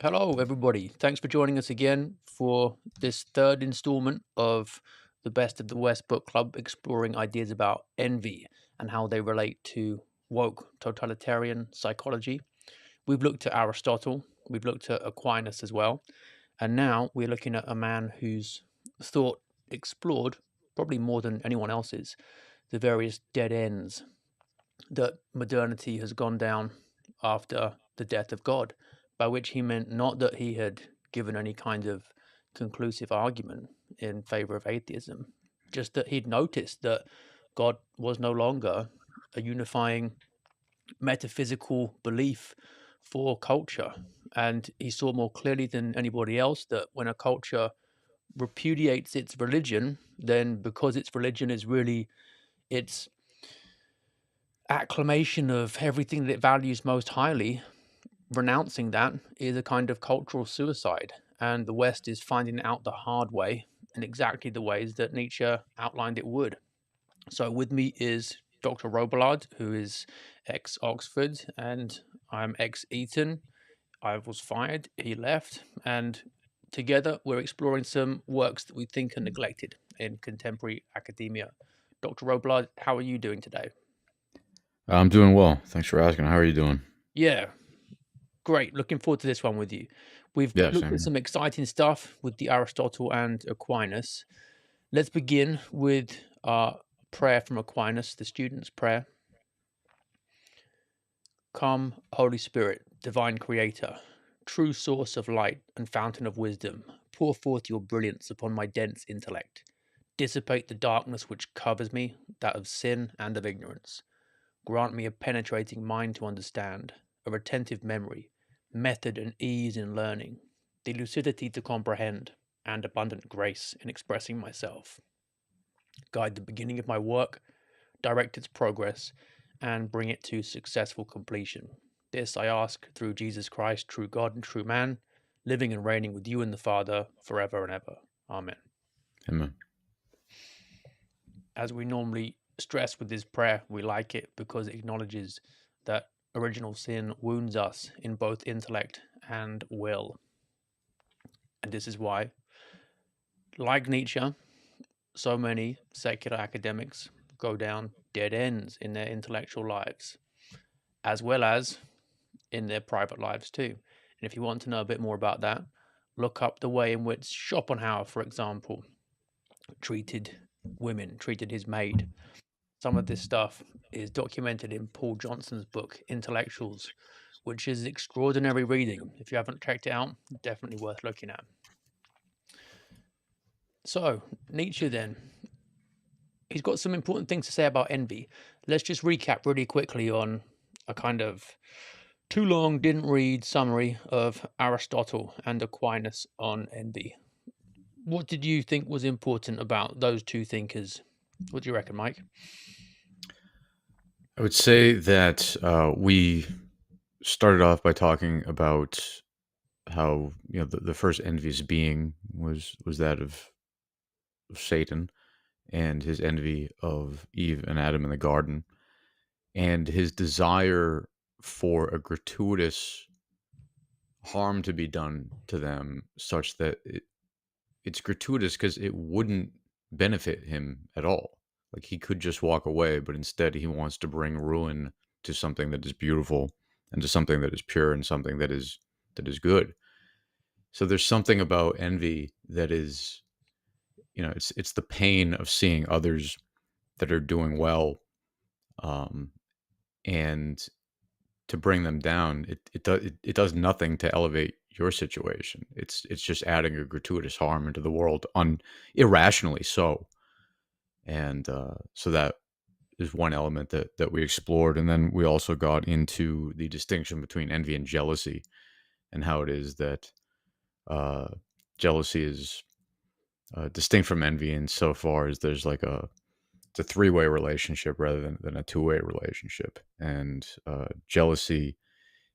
Hello, everybody. Thanks for joining us again for this third installment of the Best of the West Book Club, exploring ideas about envy and how they relate to woke totalitarian psychology. We've looked at Aristotle, we've looked at Aquinas as well, and now we're looking at a man whose thought explored, probably more than anyone else's, the various dead ends that modernity has gone down after the death of God, by which he meant not that he had given any kind of conclusive argument in favor of atheism, just that he'd noticed that God was no longer a unifying metaphysical belief for culture. And he saw more clearly than anybody else that when a culture repudiates its religion, then because its religion is really its acclamation of everything that it values most highly, renouncing that is a kind of cultural suicide. And the West is finding it out the hard way in exactly the ways that Nietzsche outlined it would. So, with me is Dr. Robillard, who is ex Oxford, and I'm ex Eton. I was fired, he left, and together we're exploring some works that we think are neglected in contemporary academia. Dr. Robillard, how are you doing today? I'm doing well. Thanks for asking. How are you doing? Yeah, great. Looking forward to this one with you. We've Yeah, looked same at here. some exciting stuff with the Aristotle and Aquinas. Let's begin with our prayer from Aquinas, the student's prayer. Come, Holy Spirit, divine creator, true source of light and fountain of wisdom, pour forth your brilliance upon my dense intellect. Dissipate the darkness which covers me, that of sin and of ignorance. Grant me a penetrating mind to understand, a retentive memory, method and ease in learning, the lucidity to comprehend, and abundant grace in expressing myself. Guide the beginning of my work, direct its progress, and bring it to successful completion. This I ask through Jesus Christ, true God and true man, living and reigning with you and the Father forever and ever. Amen. Amen. As we normally stress with this prayer, we like it because it acknowledges that original sin wounds us in both intellect and will. And this is why, like Nietzsche, so many secular academics go down dead ends in their intellectual lives, as well as in their private lives too. And if you want to know a bit more about that, look up the way in which Schopenhauer, for example, treated women, treated his maid. Some of this stuff is documented in Paul Johnson's book, Intellectuals, which is extraordinary reading. If you haven't checked it out, definitely worth looking at. So, Nietzsche then, he's got some important things to say about envy. Let's just recap really quickly on a kind of too long, didn't read summary of Aristotle and Aquinas on envy. What did you think was important about those two thinkers? What do you reckon, Mike? I would say that we started off by talking about how the first envious being was that of Satan and his envy of Eve and Adam in the garden and his desire for a gratuitous harm to be done to them such that it's gratuitous because it wouldn't benefit him at all. Like he could just walk away, but instead he wants to bring ruin to something that is beautiful and to something that is pure and something that is good. So there's something about envy that is, it's the pain of seeing others that are doing well, um, and to bring them down. It does nothing to elevate your situation. It's just adding a gratuitous harm into the world irrationally so. And so that is one element that we explored, and then we also got into the distinction between envy and jealousy, and how it is that uh, jealousy is distinct from envy insofar as there's like it's a three-way relationship rather than a two-way relationship, and jealousy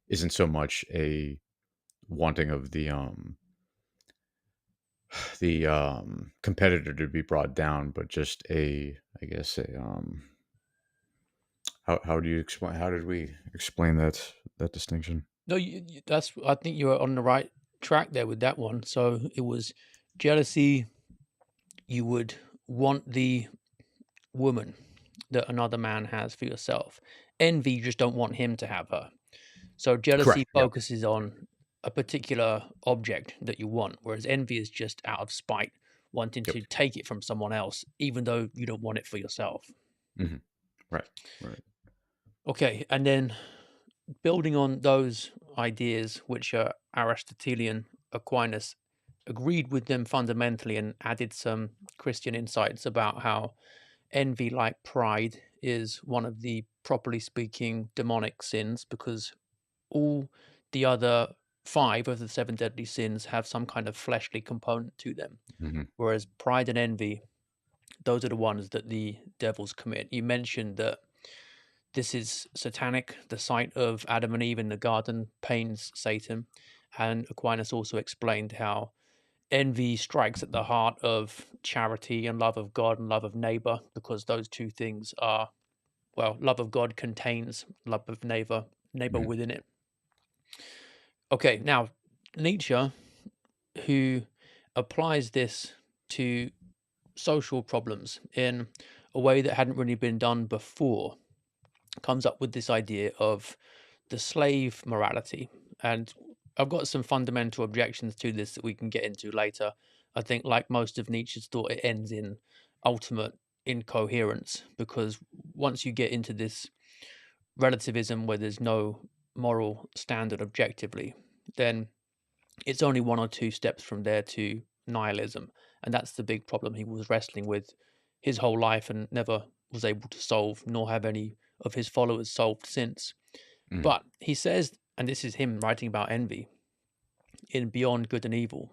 isn't so much a wanting of the competitor to be brought down, but just I guess how do you explain? How did we explain that distinction? No, that's. I think you were on the right track there with that one. So it was jealousy. You would want the woman that another man has for yourself. Envy, you just don't want him to have her. So jealousy Correct. Yep. focuses on a particular object that you want, whereas envy is just out of spite, wanting Yep. to take it from someone else, even though you don't want it for yourself. Hmm. Right. Right. Okay, and then building on those ideas, which are Aristotelian, Aquinas agreed with them fundamentally and added some Christian insights about how envy, like pride, is one of the, properly speaking, demonic sins, because all the other five of the seven deadly sins have some kind of fleshly component to them. Hmm. Whereas pride and envy, those are the ones that the devils commit. You mentioned that this is satanic. The sight of Adam and Eve in the garden pains Satan. And Aquinas also explained how envy strikes at the heart of charity and love of God and love of neighbor, because those two things are, well, love of God contains love of neighbor Hmm. within it. Okay, now Nietzsche, who applies this to social problems in a way that hadn't really been done before, comes up with this idea of the slave morality. And I've got some fundamental objections to this that we can get into later. I think, like most of Nietzsche's thought, it ends in ultimate incoherence, because once you get into this relativism where there's no moral standard objectively, then it's only one or two steps from there to nihilism. And that's the big problem he was wrestling with his whole life and never was able to solve, nor have any of his followers solved since. Hmm. But he says, and this is him writing about envy in Beyond Good and Evil.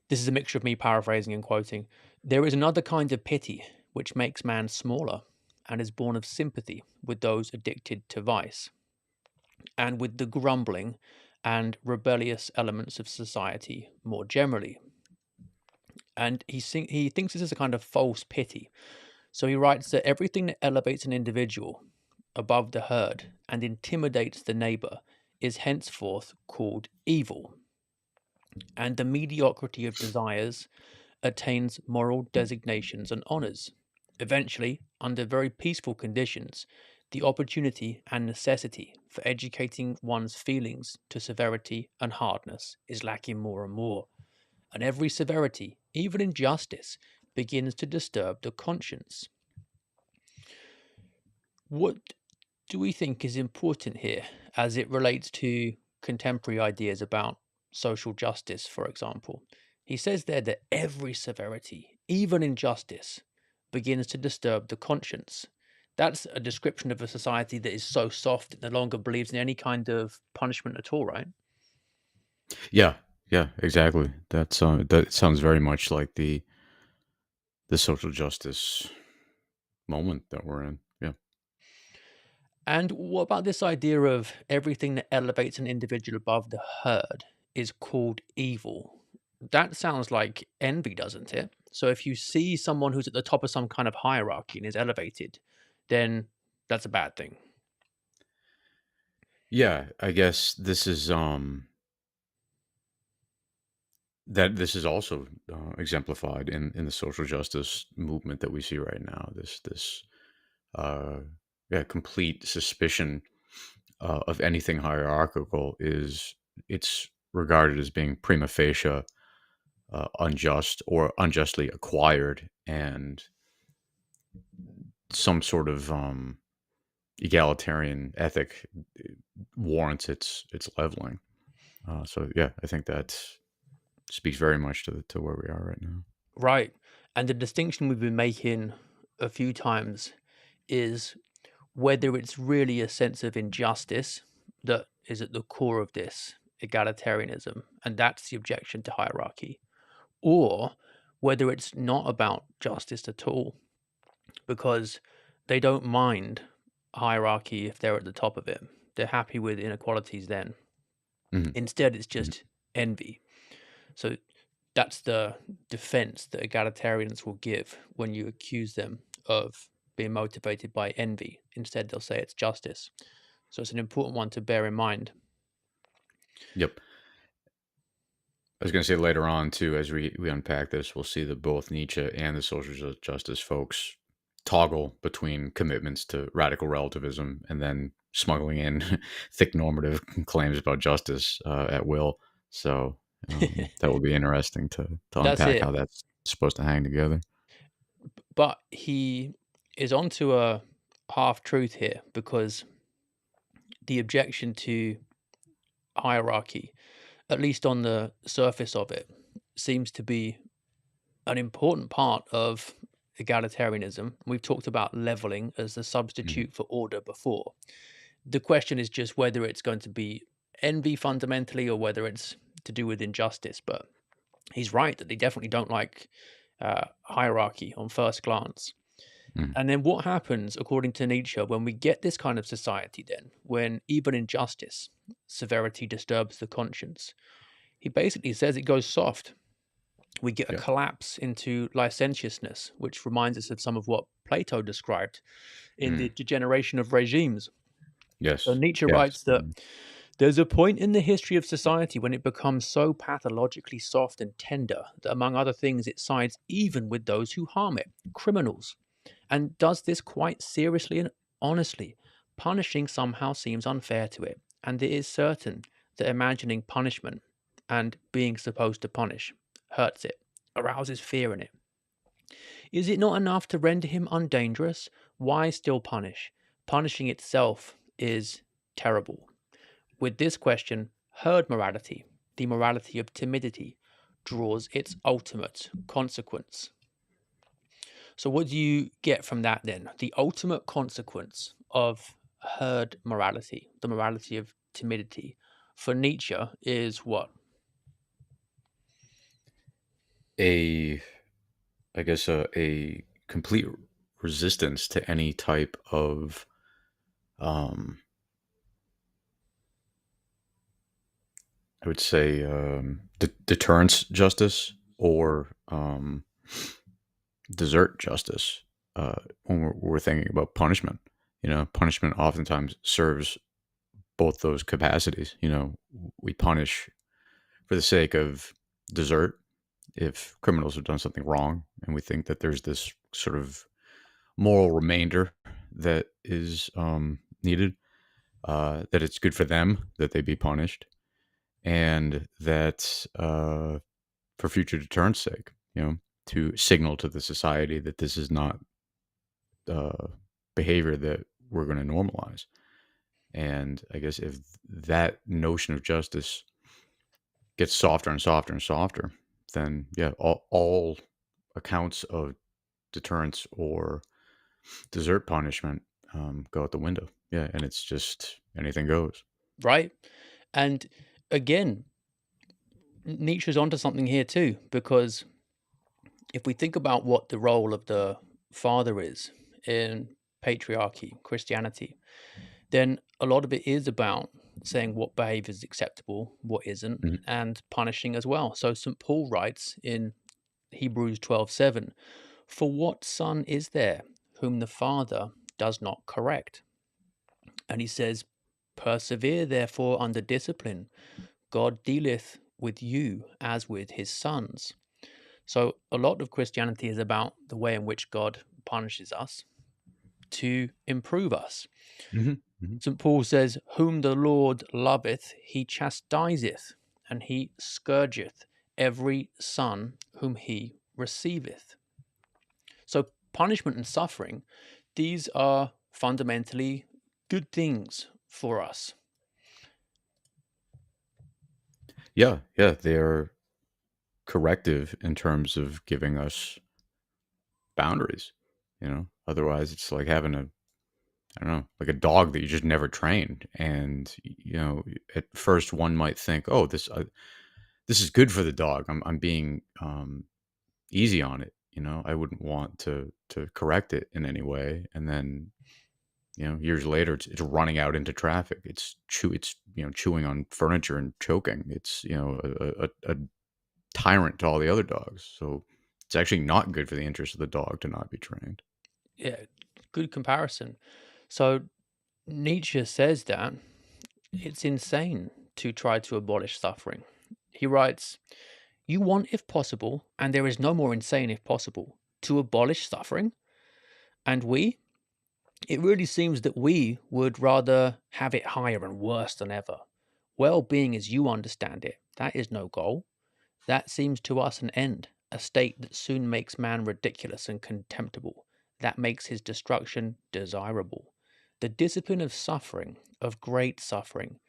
This is a mixture of me paraphrasing and quoting. There is another kind of pity which makes man smaller and is born of sympathy with those addicted to vice, and with the grumbling and rebellious elements of society more generally. And he thinks this is a kind of false pity. So he writes that everything that elevates an individual above the herd and intimidates the neighbor is henceforth called evil, and the mediocrity of desires attains moral designations and honors. Eventually, under very peaceful conditions, the opportunity and necessity for educating one's feelings to severity and hardness is lacking more and more, and every severity, even injustice, begins to disturb the conscience. What do we think is important here as it relates to contemporary ideas about social justice, for example? He says there that every severity, even injustice, begins to disturb the conscience. That's a description of a society that is so soft it no longer believes in any kind of punishment at all, right? Yeah. Yeah. Exactly. That sounds very much like the social justice moment that we're in. Yeah. And what about this idea of everything that elevates an individual above the herd is called evil? That sounds like envy, doesn't it? So if you see someone who's at the top of some kind of hierarchy and is elevated, then that's a bad thing. Yeah. I guess this is also exemplified in the social justice movement that we see right now. This uh, yeah, complete suspicion of anything hierarchical is it's regarded as being prima facie unjust or unjustly acquired, and some sort of egalitarian ethic warrants its leveling. So yeah, I think that speaks very much to where we are right now. Right. And the distinction we've been making a few times is whether it's really a sense of injustice that is at the core of this egalitarianism, and that's the objection to hierarchy, or whether it's not about justice at all, because they don't mind hierarchy if they're at the top of it. They're happy with inequalities then. Mhm, Instead, it's mhm. just envy. So that's the defense that egalitarians will give when you accuse them of being motivated by envy. Instead, they'll say it's justice. So it's an important one to bear in mind. Yep. I was going to say later on too, as we unpack this, we'll see that both Nietzsche and the social justice folks toggle between commitments to radical relativism and then smuggling in thick normative claims about justice at will. So that will be interesting to That's unpack it. how that's supposed to hang together. But he is onto a half truth here, because the objection to hierarchy, at least on the surface of it, seems to be an important part of egalitarianism. We've talked about leveling as the Mhm. substitute for order before. The question is just whether it's going to be envy fundamentally, or whether it's to do with injustice. But he's right that they definitely don't like hierarchy on first glance. Mhm. And then what happens, according to Nietzsche, when we get this kind of society, then, when even injustice, severity disturbs the conscience? He basically says it goes soft. We get a Yeah. collapse into licentiousness, which reminds us of some of what Plato described in the Mm. degeneration of regimes. So Yes. Nietzsche Yes. writes that there's a point in the history of society when it becomes so pathologically soft and tender that, among other things, it sides even with those who harm it, criminals, and does this quite seriously and honestly. Punishing somehow seems unfair to it, and it is certain that imagining punishment and being supposed to punish hurts it, arouses fear in it. Is it not enough to render him undangerous? Why still punish? Punishing itself is terrible. With this question, herd morality, the morality of timidity, draws its ultimate consequence. So, what do you get from that then? The ultimate consequence of herd morality, the morality of timidity, for Nietzsche is what? A, I guess, a complete resistance to any type of um, I would say deterrence justice or desert justice when we're thinking about punishment. Punishment oftentimes serves both those capacities. We punish for the sake of desert if criminals have done something wrong, and we think that there's this sort of moral remainder that is needed, that it's good for them that they be punished, and that for future deterrence sake, to signal to the society that this is not uh, behavior that we're going to normalize. And I guess if that notion of justice gets softer and softer and softer, then yeah, all accounts of deterrence or desert punishment go out the window. Yeah, and it's just anything goes. Right? And again, Nietzsche's onto something here too, because if we think about what the role of the father is in patriarchy, Christianity, then a lot of it is about saying what behavior is acceptable, what isn't, Mhm. and punishing as well. So St. Paul writes in Hebrews 12:7, "For what son is there whom the father does not correct?" And he says, "Persevere therefore under discipline. God dealeth with you as with his sons." So a lot of Christianity is about the way in which God punishes us to improve us. Mhm. Mhm. St. Paul says, "Whom the Lord loveth, he chastiseth, and he scourgeth every son whom he receiveth." So punishment and suffering, these are fundamentally good things for us. Yeah, yeah, they're corrective in terms of giving us boundaries. Otherwise it's like having a, I don't know, like a dog that you just never trained. And at first one might think, oh, this is good for the dog. I'm being easy on it. I wouldn't want to correct it in any way. And then years later, it's running out into traffic. It's chewing on furniture and choking. It's a tyrant to all the other dogs. So it's actually not good for the interest of the dog to not be trained. Yeah, good comparison. So Nietzsche says that it's insane to try to abolish suffering. He writes, "You want, if possible, and there is no more insane if possible, to abolish suffering? And we? It really seems that we would rather have it higher and worse than ever. Well being as you understand it, that is no goal. That seems to us an end, a state that soon makes man ridiculous and contemptible, that makes his destruction desirable. The discipline of suffering, of great suffering.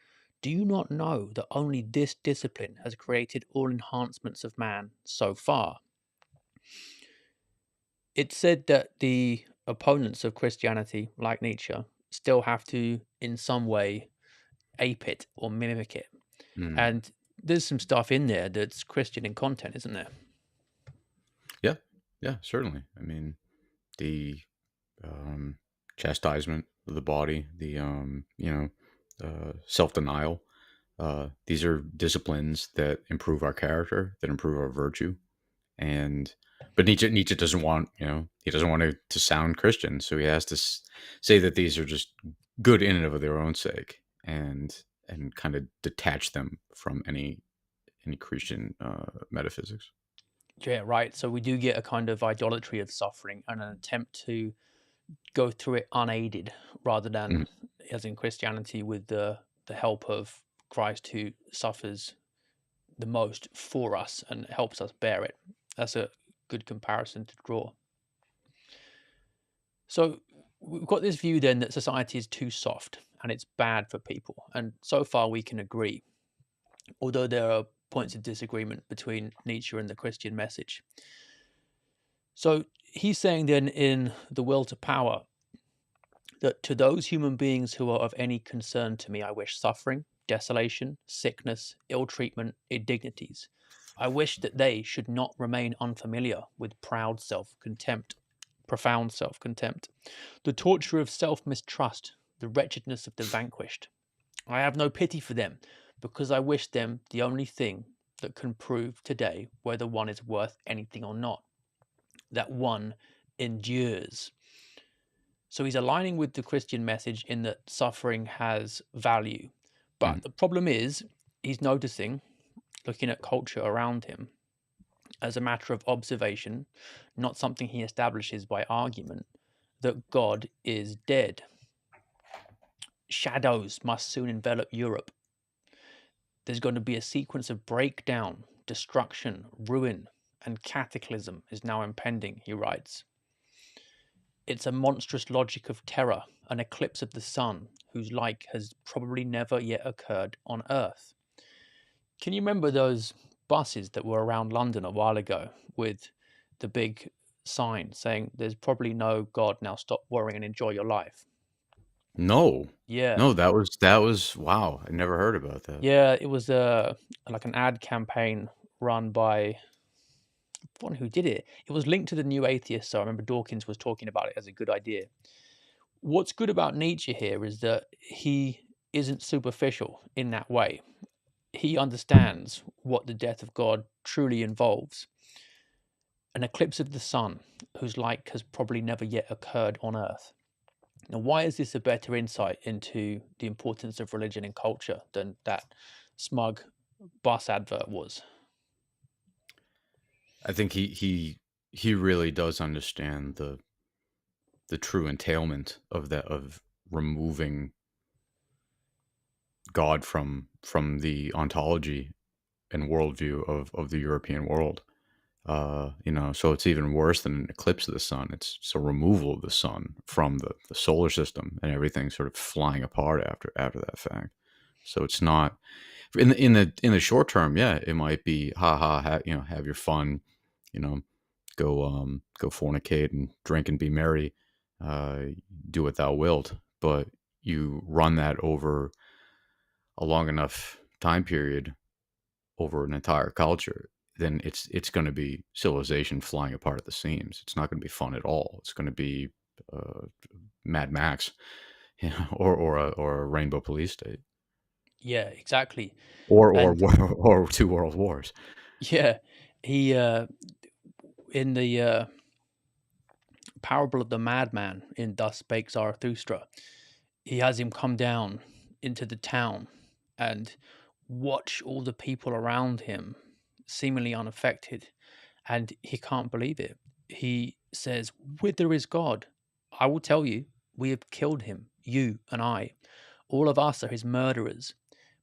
Do you not know that only this discipline has created all enhancements of man so far?" It's said that the opponents of Christianity, like Nietzsche, still have to, in some way, ape it or mimic it. Mm. And there's some stuff in there that's Christian in content, isn't there? Yeah, yeah, certainly. I mean, the um, chastisement of the body, the self denial. These are disciplines that improve our character, that improve our virtue, and but Nietzsche doesn't want he doesn't want to sound Christian, so he has to say that these are just good in and of their own sake, and kind of detach them from any Christian metaphysics. Yeah, right. So we do get a kind of idolatry of suffering and an attempt to go through it unaided rather than, Mhm. as in Christianity, with the help of Christ who suffers the most for us and helps us bear it. That's a good comparison to draw. So we've got this view then that society is too soft and it's bad for people. And so far we can agree, although there are points of disagreement between Nietzsche and the Christian message. So he's saying then in The Will to Power that to those human beings who are of any concern to me, I wish suffering, desolation, sickness, ill treatment, indignities. I wish that they should not remain unfamiliar with proud self contempt, profound self contempt, the torture of self mistrust, the wretchedness of the vanquished. I have no pity for them, because I wish them the only thing that can prove today whether one is worth anything or not, that one endures. So he's aligning with the Christian message in that suffering has value. But Mhm. the problem is, he's noticing, looking at culture around him, as a matter of observation, not something he establishes by argument, that God is dead. Shadows must soon envelop Europe. There's going to be a sequence of breakdown, destruction, ruin, and cataclysm is now impending, he writes. It's a monstrous logic of terror, an eclipse of the sun, whose like has probably never yet occurred on Earth. Can you remember those buses that were around London a while ago with the big sign saying, "There's probably no God now, stop worrying and enjoy your life"? No, Yeah. no, that was wow. I never heard about that. Yeah, it was like an ad campaign run by one who did it. It was linked to the New Atheist, so I remember Dawkins was talking about it as a good idea. What's good about Nietzsche here is that he isn't superficial in that way. He understands what the death of God truly involves. An eclipse of the sun, whose like has probably never yet occurred on Earth. Now, why is this a better insight into the importance of religion and culture than that smug bus advert was? I think he really does understand the true entailment of that, of removing God from the ontology and worldview of the European world. So it's even worse than an eclipse of the sun. It's a removal of the sun from the solar system, and everything sort of flying apart after that fact. So it's not in the short term. Yeah, it might be have your fun, you know, go fornicate and drink and be merry, uh, do what thou wilt. But you run that over a long enough time period, over an entire culture, then it's going to be civilization flying apart at the seams. It's not going to be fun at all. It's going to be uh, Mad Max, or a Rainbow Police State, Yeah, exactly. or And or two world wars. yeah, he in the parable of the madman in Thus Spake Zarathustra, he has him come down into the town, and watch all the people around him seemingly unaffected, and he can't believe it. He says, "Whither is God? I will tell you, we have killed him, you and I. All of us are his murderers.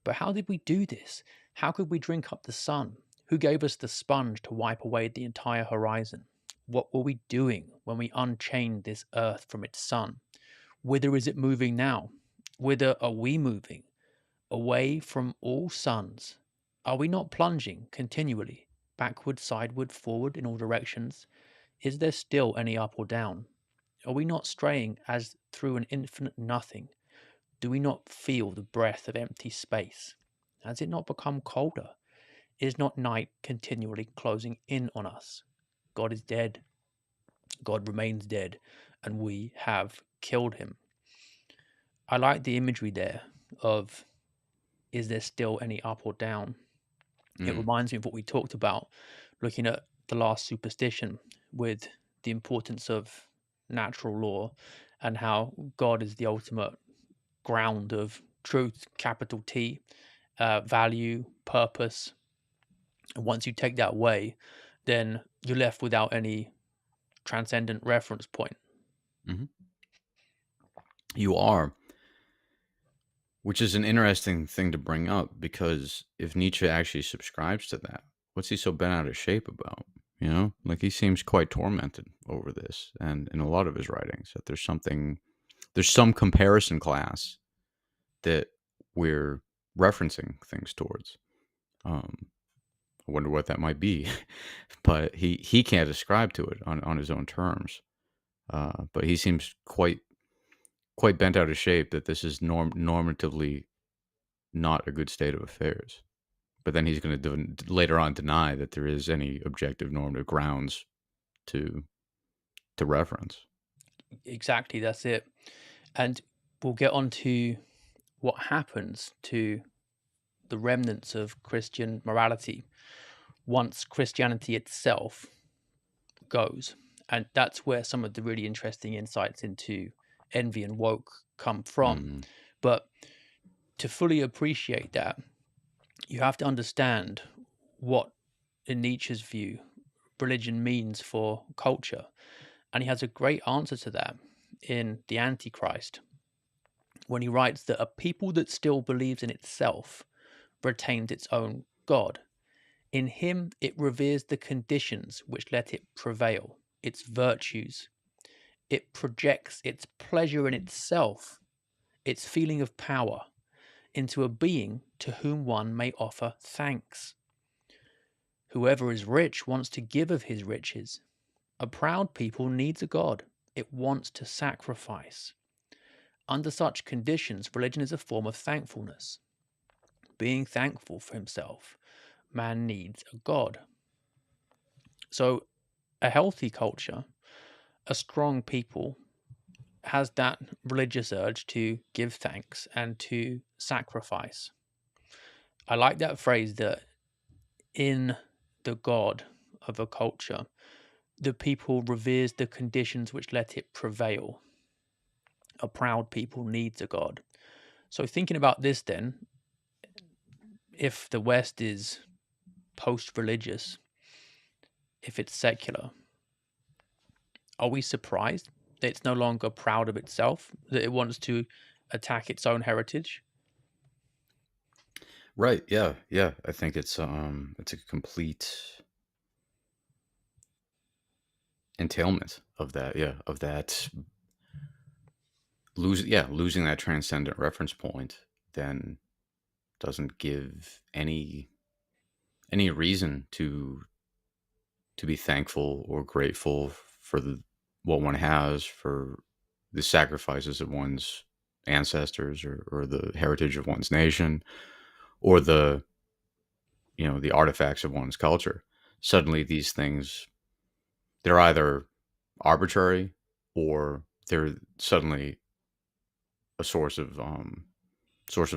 But how did we do this? How could we drink up the sun? Who gave us the sponge to wipe away the entire horizon? What were we doing when we unchained this earth from its sun? Whither is it moving now? Whither are we moving? Away from all suns. Are we not plunging continually, backward, sideward, forward, in all directions? Is there still any up or down? Are we not straying as through an infinite nothing? Do we not feel the breath of empty space? Has it not become colder? Is not night continually closing in on us? God is dead. God remains dead, and we have killed him. I like the imagery there of, is there still any up or down? It Mm. reminds me of what we talked about looking at the last superstition with the importance of natural law and how God is the ultimate ground of truth, capital T, value, purpose. And once you take that away, then you're left without any transcendent reference point. Hmm. You are, which is an interesting thing to bring up because if Nietzsche actually subscribes to that, what's he so bent out of shape about? You know, like he seems quite tormented over this, and in a lot of his writings, that there's some comparison class that we're referencing things towards. Um, I wonder what that might be, but he can't ascribe to it on his own terms. But he seems quite bent out of shape that this is normatively not a good state of affairs. But then he's going to later on deny that there is any objective normative grounds to to reference. Exactly, that's it. And we'll get on to what happens to the remnants of Christian morality once Christianity itself goes. And that's where some of the really interesting insights into envy and woke come from. Mm, But to fully appreciate that, you have to understand what, in Nietzsche's view, religion means for culture. And he has a great answer to that in The Antichrist, when he writes that a people that still believes in itself retains its own God. In him, it reveres the conditions which let it prevail, its virtues. It projects its pleasure in itself, its feeling of power, into a being to whom one may offer thanks. Whoever is rich wants to give of his riches. A proud people needs a God. It wants to sacrifice. Under such conditions, religion is a form of thankfulness. Being thankful for himself, man needs a God. So, a healthy culture, a strong people, has that religious urge to give thanks and to sacrifice. I like that phrase that in the God of a culture, the people reveres the conditions which let it prevail. A proud people needs a God. So, thinking about this, then, if the West is post religious, if it's secular, are we surprised that it's no longer proud of itself, that it wants to attack its own heritage? right. Yeah. Yeah. I think it's a complete entailment of that. Yeah. Of that losing that transcendent reference point then doesn't give any reason to be thankful or grateful for what one has, for the sacrifices of one's ancestors, or the heritage of one's nation, or the artifacts of one's culture. Suddenly these things, they're either arbitrary, or they're suddenly a source of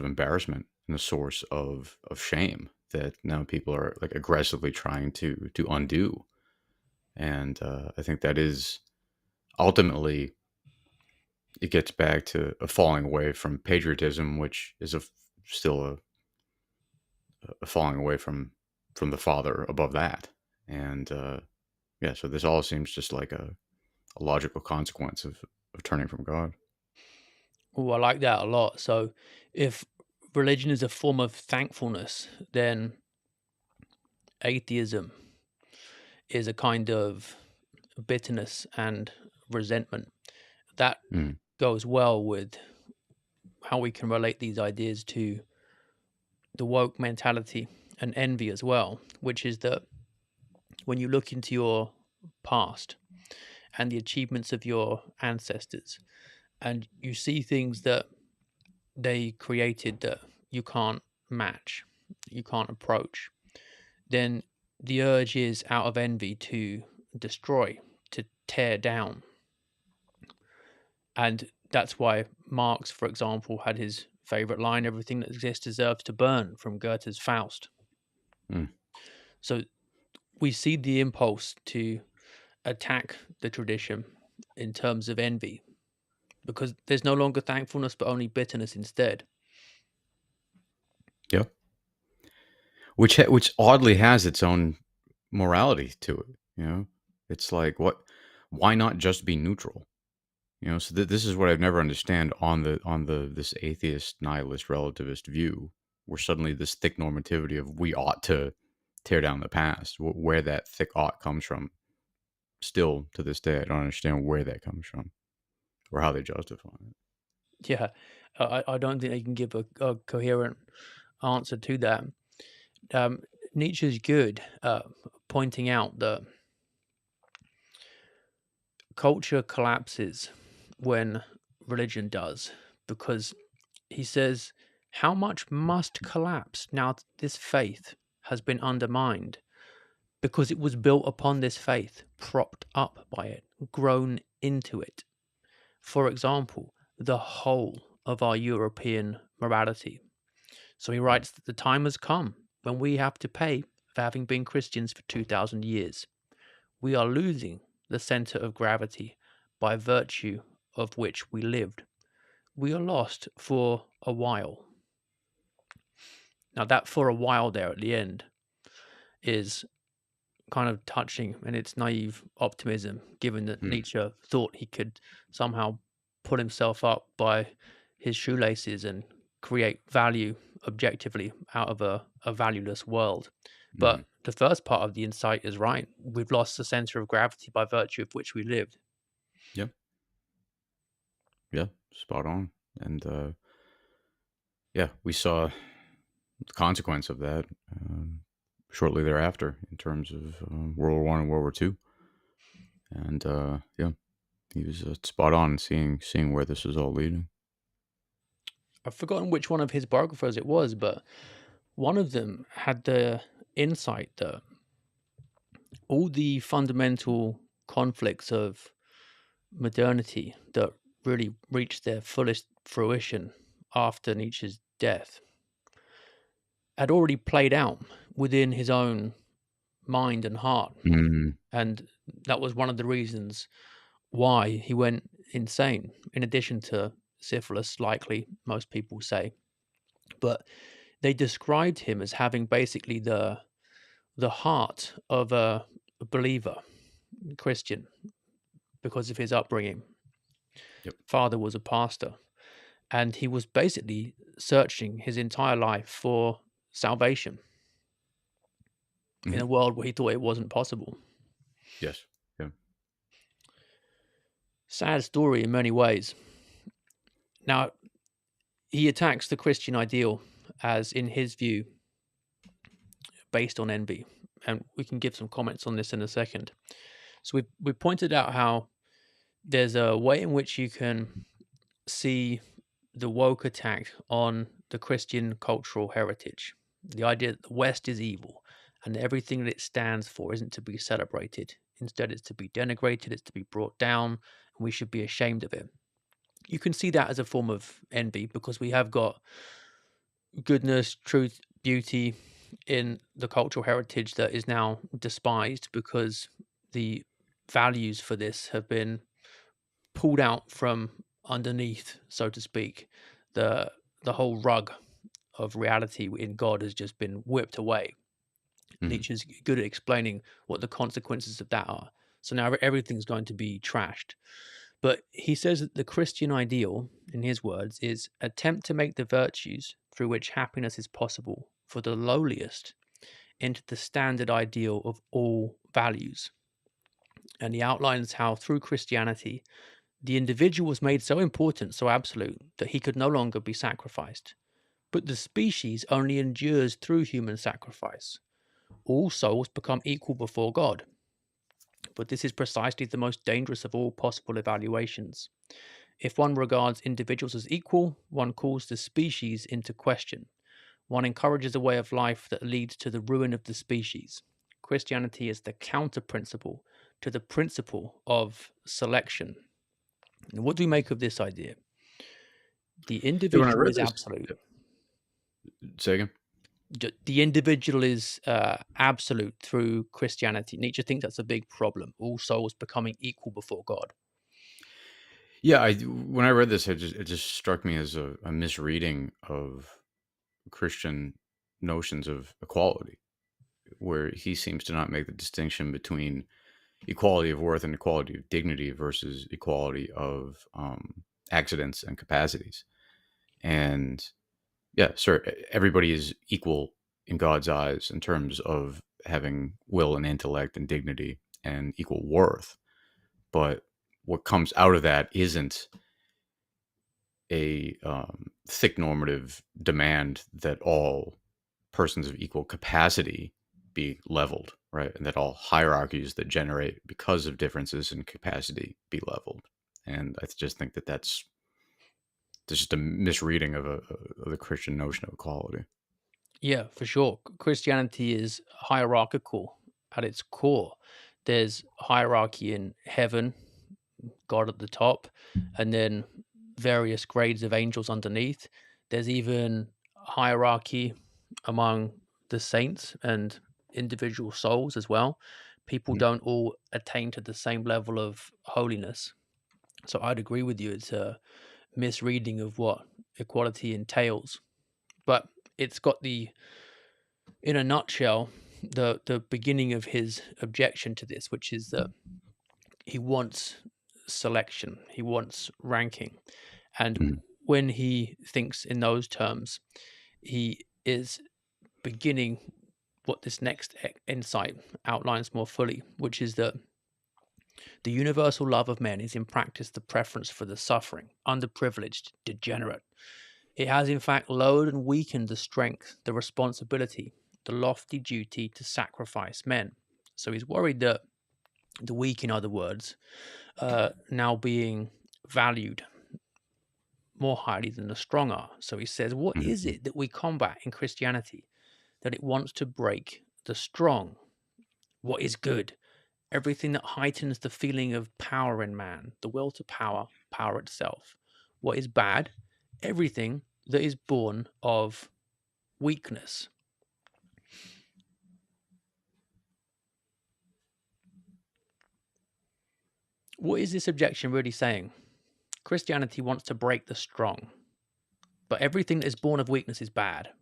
embarrassment and a source of shame that now people are like aggressively trying to undo. And I think that is ultimately, it gets back to a falling away from patriotism, which is still a falling away from the Father above that. And yeah, so this all seems just like a logical consequence of turning from God. Oh, I like that a lot. So, if religion is a form of thankfulness, then atheism is a kind of bitterness and resentment. That Mm, goes well with how we can relate these ideas to the woke mentality and envy as well, which is that when you look into your past and the achievements of your ancestors and you see things that they created that you can't match, you can't approach, then the urge is out of envy to destroy, to tear down. And that's why Marx, for example, had his favorite line, everything that exists deserves to burn, from Goethe's Faust. mm. So we see the impulse to attack the tradition in terms of envy because there's no longer thankfulness but only bitterness instead. Yeah, which oddly has its own morality to it. You know, it's like what? Why not just be neutral? You know, so this is what I've never understand on the this atheist nihilist relativist view, where suddenly this thick normativity of we ought to tear down the past, where that thick ought comes from. Still to this day, I don't understand where that comes from or how they justify it. Yeah, I don't think they can give a coherent answer to that. Um, Nietzsche's good pointing out that culture collapses when religion does, because he says, how much must collapse now that this faith has been undermined? Because it was built upon this faith, propped up by it, grown into it. For example, the whole of our European morality. So he Mm, writes that the time has come when we have to pay for having been Christians for 2,000 years. We are losing the center of gravity by virtue of which we lived. We are lost for a while. Now, that for a while there at the end is kind of touching in its naive optimism, given that mm, Nietzsche thought he could somehow pull himself up by his shoelaces and create value objectively out of a valueless world. mm. But the first part of the insight is right. We've lost the center of gravity by virtue of which we lived. Yeah, yeah, spot on. And yeah, we saw the consequence of that shortly thereafter in terms of World War I and World War II. And yeah, he was spot on seeing where this is all leading. I've forgotten which one of his biographers it was, but one of them had the insight that all the fundamental conflicts of modernity that really reached their fullest fruition after Nietzsche's death had already played out within his own mind and heart. Mm, And that was one of the reasons why he went insane, in addition to syphilis, likely, most people say. But they described him as having basically the heart of a believer, Christian, because of his upbringing. yep. Father was a pastor, and he was basically searching his entire life for salvation in Hmm. a world where he thought it wasn't possible. Yes. Yeah. Sad story in many ways. Now, he attacks the Christian ideal as, in his view, based on envy. And we can give some comments on this in a second. So we pointed out how there's a way in which you can see the woke attack on the Christian cultural heritage. The idea that the West is evil and everything that it stands for isn't to be celebrated. Instead, it's to be denigrated, it's to be brought down, and we should be ashamed of it. You can see that as a form of envy because we have got goodness, truth, beauty in the cultural heritage that is now despised because the values for this have been pulled out from underneath, so to speak, the the whole rug of reality in God has just been whipped away. Mhm. Nietzsche's good at explaining what the consequences of that are. So now everything's going to be trashed. But he says that the Christian ideal, in his words, is attempt to make the virtues through which happiness is possible for the lowliest into the standard ideal of all values. And he outlines how through Christianity, the individual was made so important, so absolute, that he could no longer be sacrificed. But the species only endures through human sacrifice. All souls become equal before God. But this is precisely the most dangerous of all possible evaluations. If one regards individuals as equal, one calls the species into question. One encourages a way of life that leads to the ruin of the species. Christianity is the counter principle to the principle of selection. And what do we make of this idea? The Yeah, when I individual read is this, absolute. say again. The individual is absolute through Christianity. Nietzsche thinks that's a big problem. All souls becoming equal before God. Yeah, when I read this, it just struck me as a misreading of Christian notions of equality, where he seems to not make the distinction between equality of worth and equality of dignity versus equality of accidents and capacities. And yeah, sir, everybody is equal in God's eyes in terms of having will and intellect and dignity and equal worth. But what comes out of that isn't a thick normative demand that all persons of equal capacity be leveled, right? And that all hierarchies that generate because of differences in capacity be leveled. And I just think that that's just a misreading of the Christian notion of equality. Yeah, for sure. Christianity is hierarchical at its core. There's hierarchy in heaven, God at the top, and then various grades of angels underneath. There's even hierarchy among the saints and individual souls as well. People Mhm. don't all attain to the same level of holiness. So I'd agree with you. It's a misreading of what equality entails. But it's got in a nutshell, the beginning of his objection to this, which is that he wants selection, he wants ranking. And Mhm. when he thinks in those terms, he is beginning what this next insight outlines more fully, which is that the universal love of men is in practice the preference for the suffering, underprivileged, degenerate. It has in fact lowered and weakened the strength, the responsibility, the lofty duty to sacrifice men. So he's worried that the weak, in other words, now being valued more highly than the strong are. So he says, what is Mhm. it that we combat in Christianity? That it wants to break the strong. What is good? Everything that heightens the feeling of power in man, the will to power, power itself. What is bad? Everything that is born of weakness. What is this objection really saying? Christianity wants to break the strong, but everything that is born of weakness is bad.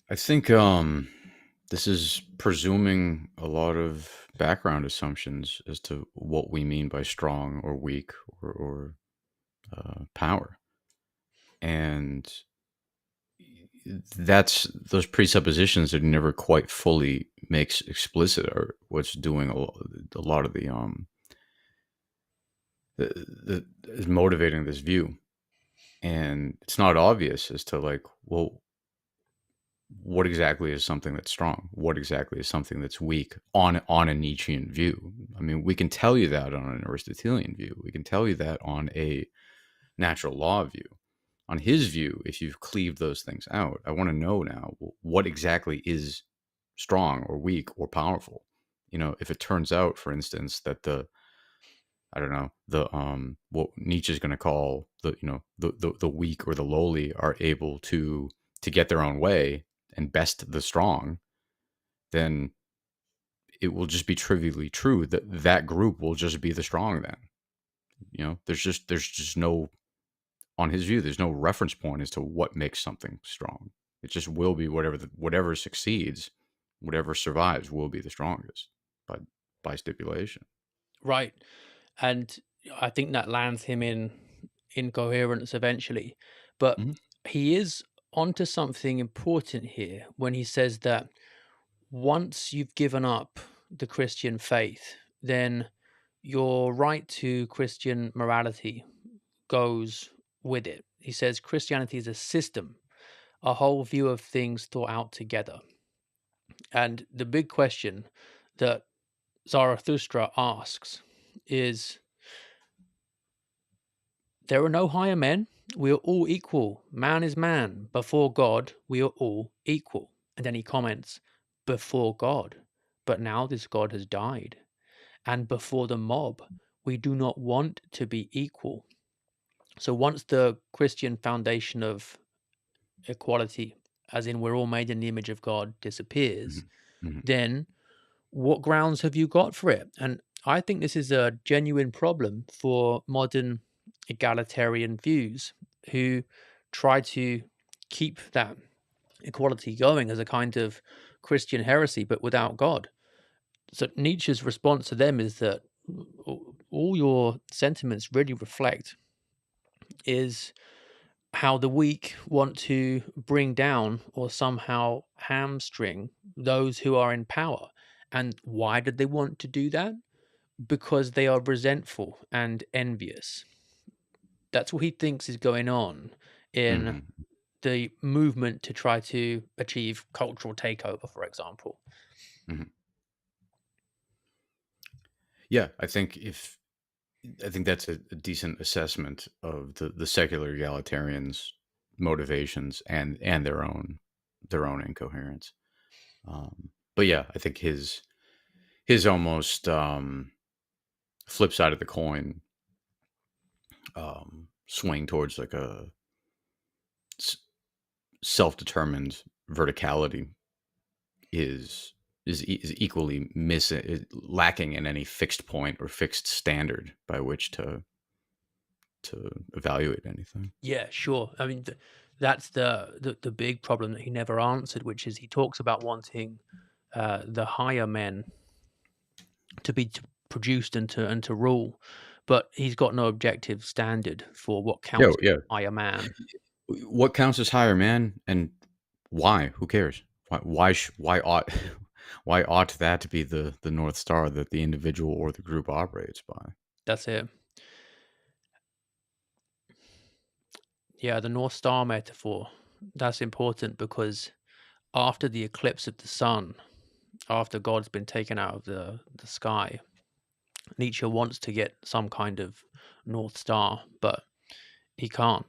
I think this is presuming a lot of background assumptions as to what we mean by strong or weak or power. And that's those presuppositions that never quite fully makes explicit are what's doing a lot of the is motivating this view. And it's not obvious as to like, well, what exactly is something that's strong? What exactly is something that's weak on a Nietzschean view? I mean, we can tell you that on an Aristotelian view. We can tell you that on a natural law view. On his view, if you've cleaved those things out, I want to know now what exactly is strong or weak or powerful. You know, if it turns out, for instance, that the I don't know what Nietzsche's going to call the weak or the lowly are able to get their own way and best the strong, then it will just be trivially true that that group will just be the strong. Then there's just no on his view, there's no reference point as to what makes something strong. It just will be whatever succeeds, whatever survives will be the strongest by stipulation. Right. And I think that lands him in incoherence eventually. But Mhm, he is onto something important here when he says that once you've given up the Christian faith, then your right to Christian morality goes with it. He says Christianity is a system, a whole view of things thought out together. And the big question that Zarathustra asks is, there are no higher men. We are all equal. Man is man. Before God, we are all equal. And then he comments, before God. But now this God has died. And before the mob, we do not want to be equal. So once the Christian foundation of equality, as in we're all made in the image of God, disappears, mhm, mhm. then what grounds have you got for it? And I think this is a genuine problem for modern egalitarian views who try to keep that equality going as a kind of Christian heresy, but without God. So Nietzsche's response to them is that all your sentiments really reflect is how the weak want to bring down or somehow hamstring those who are in power. And why did they want to do that? Because they are resentful and envious. That's what he thinks is going on in Mhm, the movement to try to achieve cultural takeover, for example. mhm. Yeah, I think that's a decent assessment of the secular egalitarians' motivations and their own incoherence. But yeah, I think his almost flip side of the coin, swing towards like a s- self-determined verticality is is equally lacking in any fixed point or fixed standard by which to evaluate anything. Yeah, sure. I mean, that's the big problem that he never answered, which is he talks about wanting the higher men to be produced and to rule, but he's got no objective standard for what Yeah, counts as yeah. a higher man. What counts as higher, man, and why? Who cares? Why ought why ought that to be the north star that the individual or the group operates by? That's it. Yeah, the North Star metaphor. That's important because after the eclipse of the sun, after God's been taken out of the sky, Nietzsche wants to get some kind of North Star, but he can't.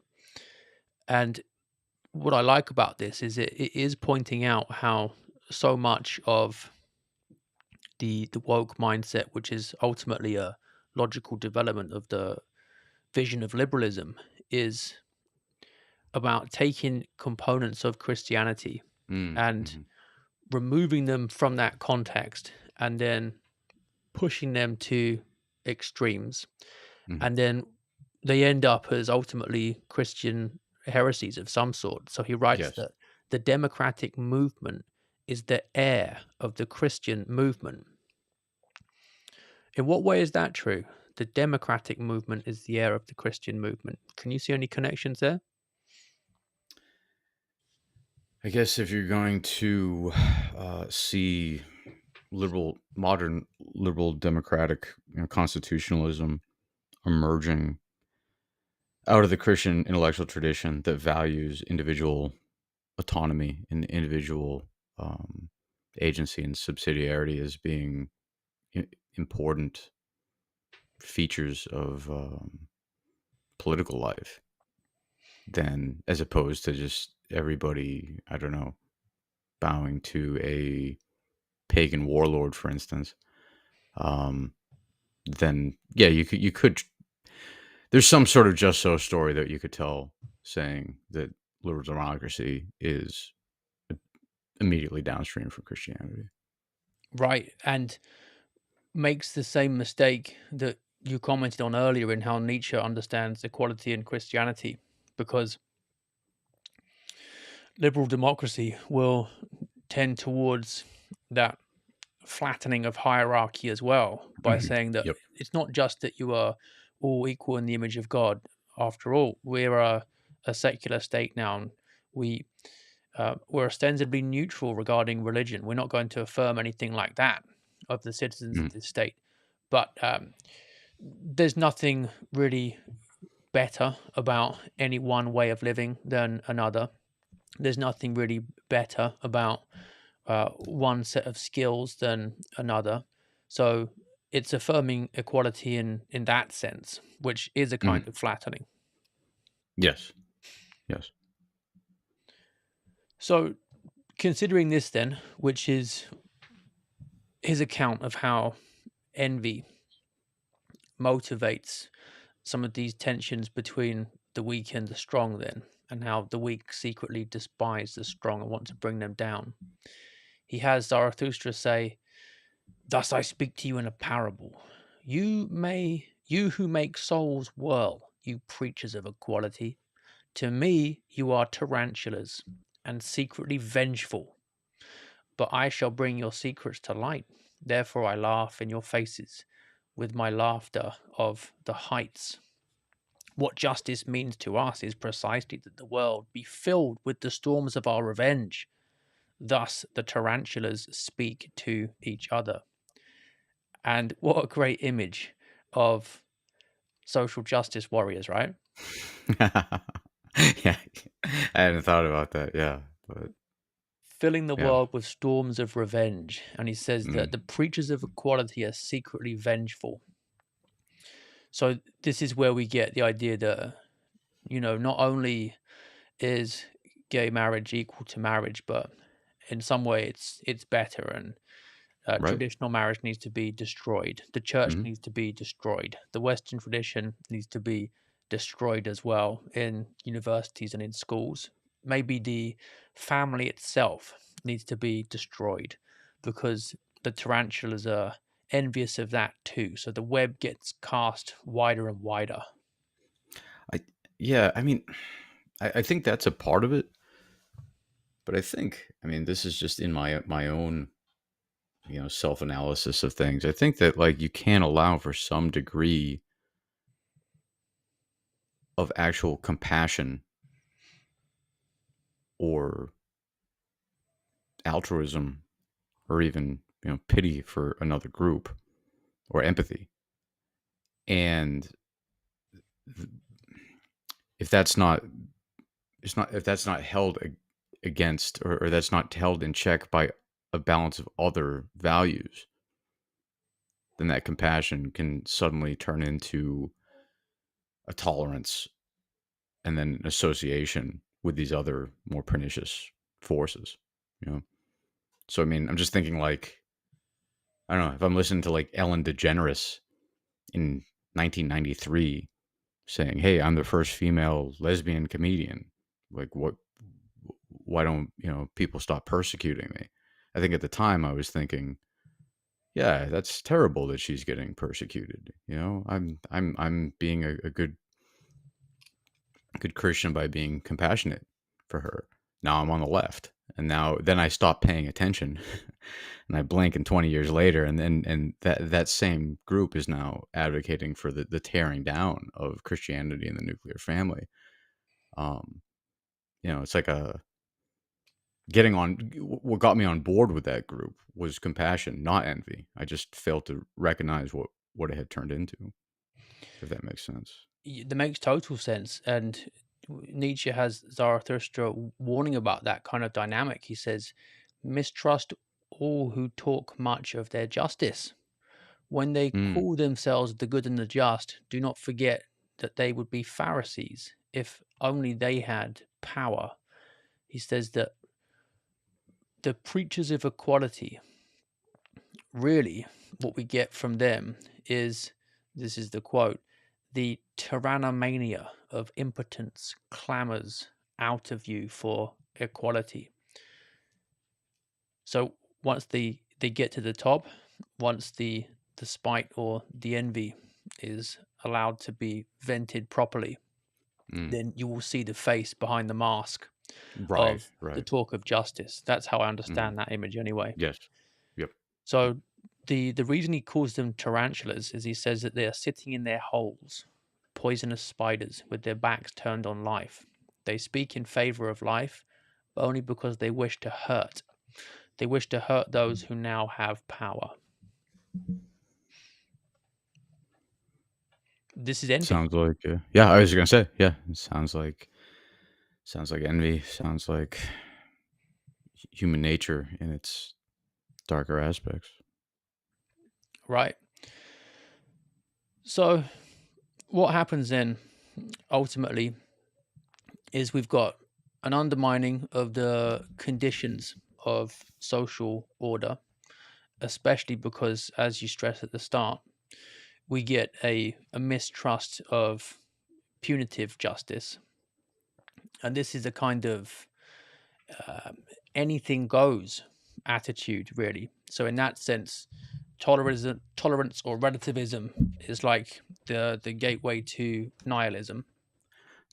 And what I like about this is it is pointing out how so much of the woke mindset, which is ultimately a logical development of the vision of liberalism, is about taking components of Christianity Mm, and mhm, removing them from that context and then pushing them to extremes. mhm. And then they end up as ultimately Christian heresies of some sort. So he writes Yes. that the democratic movement is the heir of the Christian movement. In what way is that true? The democratic movement is the heir of the Christian movement. Can you see any connections there? I guess if you're going to see modern liberal democratic, constitutionalism emerging out of the Christian intellectual tradition that values individual autonomy and individual um, agency and subsidiarity as being important features of political life, then as opposed to just everybody, I don't know, bowing to a pagan warlord, for instance, um, then yeah, you could. There's some sort of just so story that you could tell saying that liberal democracy is immediately downstream from Christianity. Right. And makes the same mistake that you commented on earlier in how Nietzsche understands equality in Christianity. because liberal democracy will tend towards that flattening of hierarchy as well, by saying that Yep. it's not just that you are all equal in the image of God. After all, we're a secular state now, and we're ostensibly neutral regarding religion. We're not going to affirm anything like that of the citizens of Mm. this state. But there's nothing really better about any one way of living than another. There's nothing really better about one set of skills than another. So it's affirming equality in that sense, which is a kind Mhm. of flattening. Yes. Yes. So considering this then, which is his account of how envy motivates some of these tensions between the weak and the strong, then, and how the weak secretly despise the strong and want to bring them down. He has Zarathustra say, "Thus I speak to you in a parable. You who make souls whirl, you preachers of equality, to me you are tarantulas and secretly vengeful. But I shall bring your secrets to light. Therefore I laugh in your faces with my laughter of the heights. What justice means to us is precisely that the world be filled with the storms of our revenge. Thus the tarantulas speak to each other." And what a great image of social justice warriors, right? Yeah. I hadn't thought about that. Yeah. But Filling the yeah. world with storms of revenge. And he says that Mm. the preachers of equality are secretly vengeful. So this is where we get the idea that, not only is gay marriage equal to marriage, but in some way it's better, and Right. traditional marriage needs to be destroyed. The church Mhm. needs to be destroyed. The Western tradition needs to be destroyed as well in universities and in schools. Maybe the family itself needs to be destroyed, because the tarantulas are envious of that too. So the web gets cast wider and wider. I Yeah, I mean, I think that's a part of it, but I mean, this is just in my own, self-analysis of things. I think that like you can allow for some degree of actual compassion or altruism or even, pity for another group or empathy. And th- if that's not it's not if that's not held against, or that's not held in check by a balance of other values, then that compassion can suddenly turn into a tolerance and then an association with these other more pernicious forces, you know? So, I mean, I'm just thinking like, I don't know, if I'm listening to like Ellen DeGeneres in 1993 saying, "Hey, I'm the first female lesbian comedian," like why don't, people stop persecuting me? I think at the time I was thinking, yeah, that's terrible that she's getting persecuted. I'm being a good Christian by being compassionate for her. Now I'm on the left. And then I stop paying attention and I blink, and 20 years later, and that same group is now advocating for the tearing down of Christianity and the nuclear family. Um, it's like a getting on what got me on board with that group was compassion, not envy. I just failed to recognize what it had turned into, if that makes sense. That makes total sense. And Nietzsche has Zarathustra warning about that kind of dynamic. He says, "Mistrust all who talk much of their justice. When they Mm, call themselves the good and the just, do not forget that they would be Pharisees if only they had power." He says that the preachers of equality, really, what we get from them is, this is the quote, "the tyrannomania of impotence clamors out of you for equality." So once they get to the top, once the spite or the envy is allowed to be vented properly, Mm. then you will see the face behind the mask Right, of the right. talk of justice. That's how I Mhm. understand that image anyway. Yes. Yep. So the reason he calls them tarantulas is he says that they are sitting in their holes, poisonous spiders with their backs turned on life. They speak in favor of life, but only because they wish to hurt. They wish to hurt those who now have power. This is envy, Sounds like, yeah, I was gonna say, yeah, it sounds like envy, sounds like human nature in its darker aspects. right? So what happens then ultimately is we've got an undermining of the conditions of social order, especially because, as you stress at the start, we get a mistrust of punitive justice. And this is a kind of um, anything goes attitude, really. So, in that sense, tolerance or relativism is like the gateway to nihilism.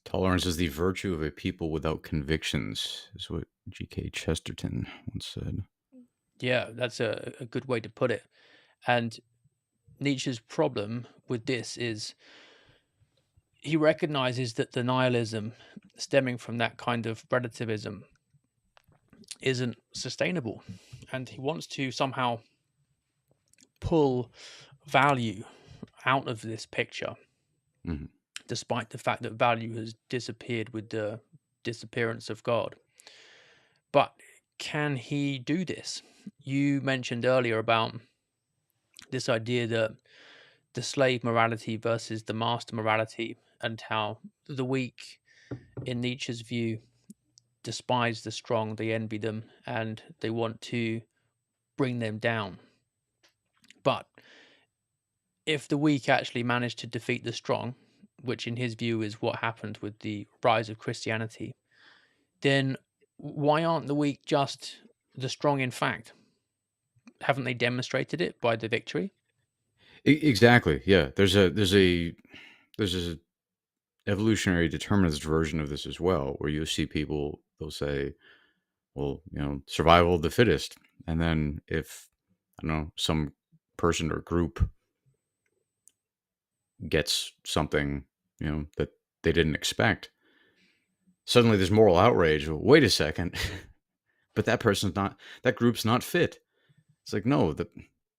Tolerance is the virtue of a people without convictions, is what G.K. Chesterton once said. Yeah, that's a good way to put it. And Nietzsche's problem with this is he recognizes that the nihilism stemming from that kind of relativism isn't sustainable. And he wants to somehow pull value out of this picture, Mhm. despite the fact that value has disappeared with the disappearance of God. But can he do this? You mentioned earlier about this idea that the slave morality versus the master morality, and how the weak, in Nietzsche's view, despise the strong, they envy them, and they want to bring them down. But if the weak actually manage to defeat the strong, which in his view is what happened with the rise of Christianity, then why aren't the weak just the strong in fact? Haven't they demonstrated it by the victory? Exactly. Yeah. There's a evolutionary determinist version of this as well, where you see people, they'll say, well, survival of the fittest. And then if, I don't know, some person or group gets something, that they didn't expect, suddenly there's moral outrage. Well, wait a second, but that group's not fit. It's like, no,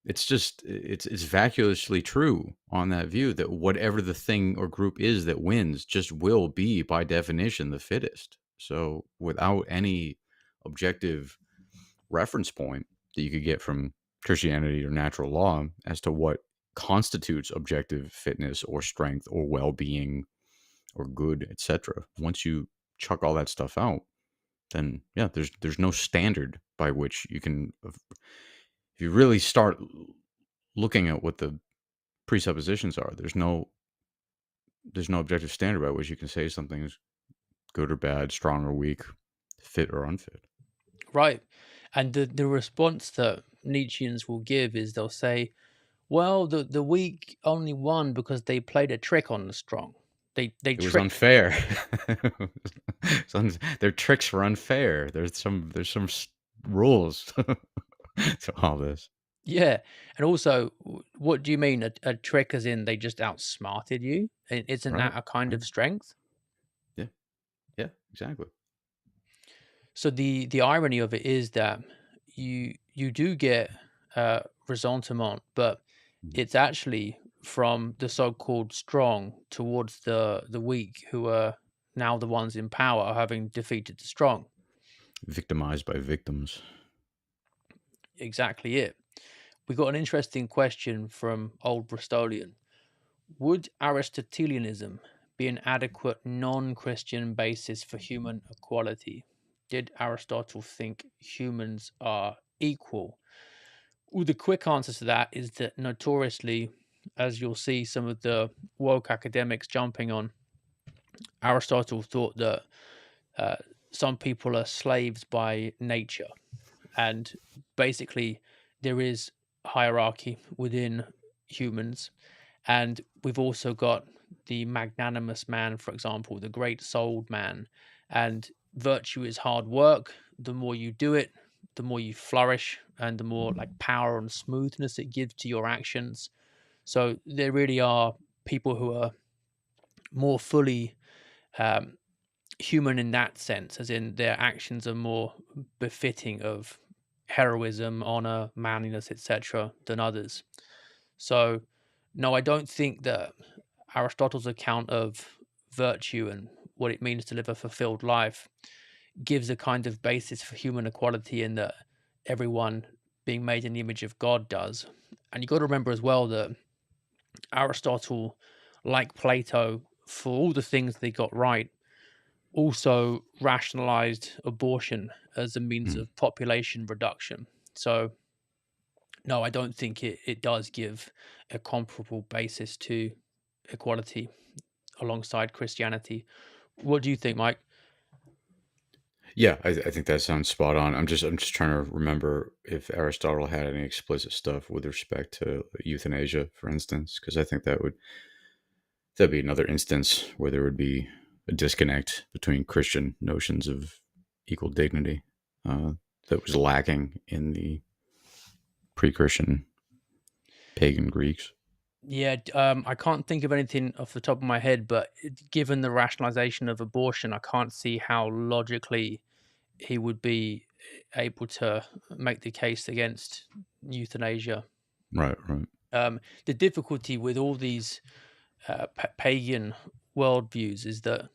it's vacuously true on that view that whatever the thing or group is that wins just will be by definition the fittest. So without any objective reference point that you could get from Christianity or natural law as to what constitutes objective fitness or strength or well-being or good, etc. Once you chuck all that stuff out, then yeah, there's no standard by which you can, if you really start looking at what the presuppositions are, there's no objective standard by which you can say something is good or bad, strong or weak, fit or unfit. Right. And the response that Nietzscheans will give is they'll say, well, the weak only won because they played a trick on the strong. They It was tricked. unfair. Their tricks were unfair. There's some rules to all this, Yeah. And also, what do you mean a trick as in they just outsmarted you? Isn't right? that a kind Right. of strength? Yeah. Yeah. Exactly. So the irony of it is that you do get ressentiment, but Mhm. it's actually from the so-called strong towards the weak, who are now the ones in power, having defeated the strong. Victimized by victims. Exactly it. We got an interesting question from Old Bristolian. Would Aristotelianism be an adequate non-Christian basis for human equality? Did Aristotle think humans are equal? Well, the quick answer to that is that notoriously, as you'll see some of the woke academics jumping on, Aristotle thought that uh, some people are slaves by nature. And basically, there is hierarchy within humans. And we've also got the magnanimous man, for example, the great souled man. And virtue is hard work. The more you do it, the more you flourish, and the more like power and smoothness it gives to your actions. So there really are people who are more fully um, human in that sense, as in their actions are more befitting of heroism, honor, manliness, etc., than others. So, no, I don't think that Aristotle's account of virtue and what it means to live a fulfilled life gives a kind of basis for human equality in that everyone being made in the image of God does. And you've got to remember as well that Aristotle, like Plato, for all the things they got right, also rationalized abortion as a means Mhm. of population reduction. So, no, I don't think it does give a comparable basis to equality alongside Christianity. What do you think, Mike? Yeah, I think that sounds spot on. I'm just trying to remember if Aristotle had any explicit stuff with respect to euthanasia, for instance, because I think that'd be another instance where there would be a disconnect between Christian notions of equal dignity uh, that was lacking in the pre-Christian pagan Greeks. Yeah, I can't think of anything off the top of my head, but given the rationalization of abortion, I can't see how logically he would be able to make the case against euthanasia. Right, right. The difficulty with all these pagan worldviews is that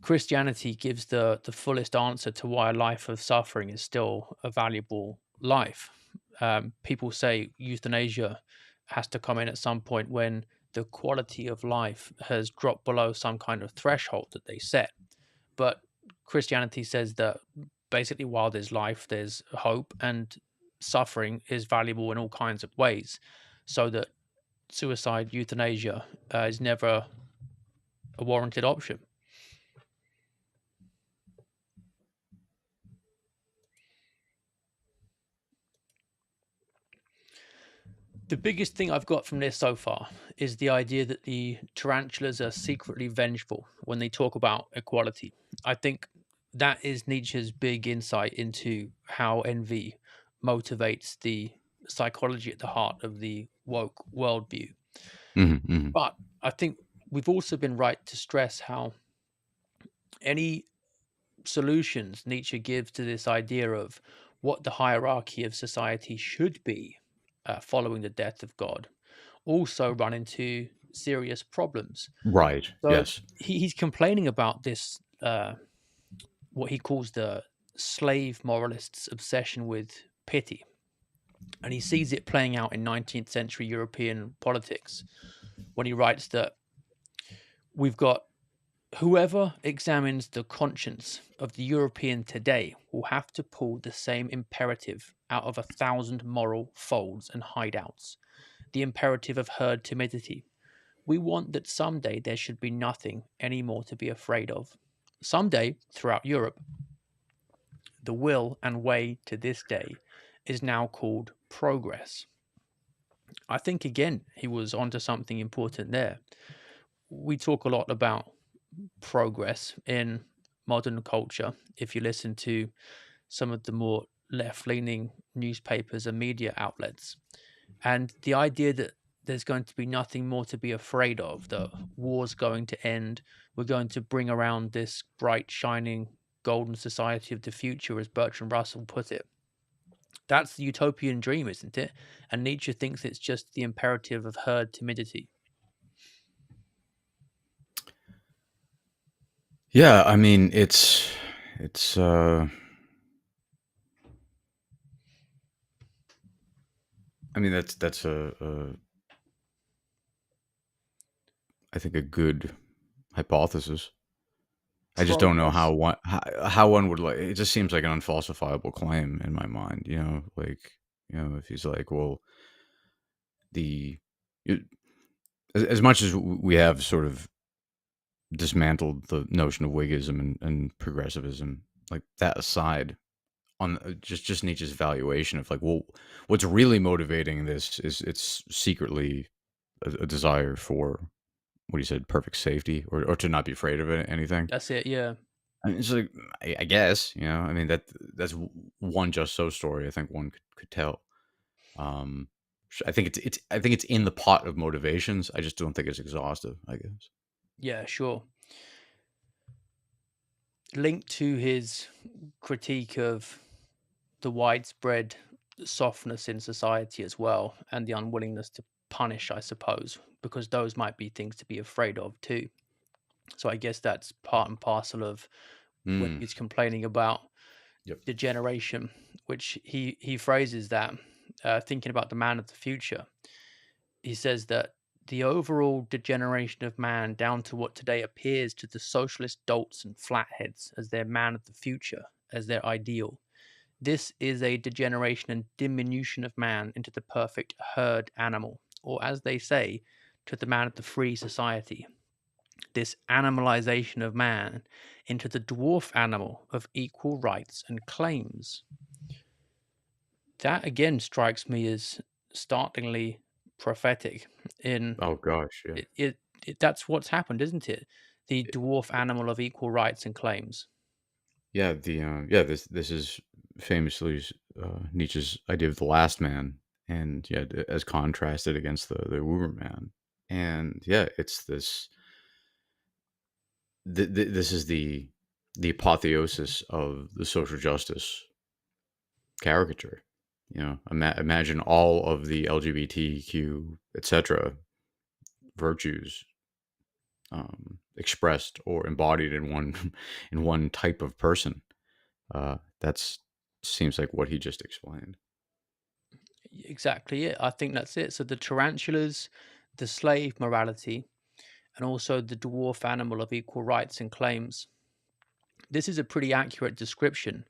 Christianity gives the fullest answer to why a life of suffering is still a valuable life. People say euthanasia has to come in at some point when the quality of life has dropped below some kind of threshold that they set. But Christianity says that basically, while there's life, there's hope, and suffering is valuable in all kinds of ways. So that suicide, euthanasia, is never a warranted option. The biggest thing I've got from this so far is the idea that the tarantulas are secretly vengeful when they talk about equality. I think that is Nietzsche's big insight into how envy motivates the psychology at the heart of the woke worldview. Hmm, hmm. But I think we've also been right to stress how any solutions Nietzsche gives to this idea of what the hierarchy of society should be following the death of God also run into serious problems. Right. So Yes. he's complaining about this, what he calls the slave moralists' obsession with pity. And he sees it playing out in 19th century European politics when he writes that we've got whoever examines the conscience of the European today will have to pull the same imperative out of 1,000 moral folds and hideouts, the imperative of herd timidity. We want that someday there should be nothing any more to be afraid of. Someday, throughout Europe, the will and way to this day is now called progress. I think, again, he was onto something important there. We talk a lot about progress in modern culture. If you listen to some of the more left leaning newspapers and media outlets, and the idea that there's going to be nothing more to be afraid of, that war's going to end, we're going to bring around this bright, shining, golden society of the future, as Bertrand Russell put it. That's the utopian dream, isn't it? And Nietzsche thinks it's just the imperative of herd timidity. Yeah. I mean, it's. I mean, that's a I think a good hypothesis. I just don't know Progress. how one would like. It just seems like an unfalsifiable claim in my mind. If he's like, well, the it, as much as we have sort of dismantled the notion of Whiggism and progressivism, like that aside, on just Nietzsche's valuation of like, well, what's really motivating this is it's secretly a desire for what he said, perfect safety, or to not be afraid of anything. That's it. Yeah. I mean, it's like I guess I mean that's one just so story. I think one could tell. Um, I think it's in the pot of motivations. I just don't think it's exhaustive. I guess. Yeah. Sure. Linked to his critique of the widespread softness in society as well, and the unwillingness to punish, I suppose, because those might be things to be afraid of too. So I guess that's part and parcel of when Mm, he's complaining about yep. degeneration, which he phrases that thinking about the man of the future. He says that the overall degeneration of man down to what today appears to the socialist dolts and flatheads as their man of the future, as their ideal. This is a degeneration and diminution of man into the perfect herd animal, or as they say, to the man of the free society. This animalization of man into the dwarf animal of equal rights and claims. That again strikes me as startlingly prophetic in Oh gosh, yeah. that's what's happened, isn't it? The dwarf animal of equal rights and claims. Yeah, this is famously Nietzsche's idea of the last man, and yeah, as contrasted against the Uberman, and yeah, it's this. This is the apotheosis of the social justice caricature. Imagine all of the LGBTQ etc. virtues expressed or embodied in one in one type of person. That's seems like what he just explained. Exactly it. I think that's it. So the tarantulas, the slave morality, and also the dwarf animal of equal rights and claims. This is a pretty accurate description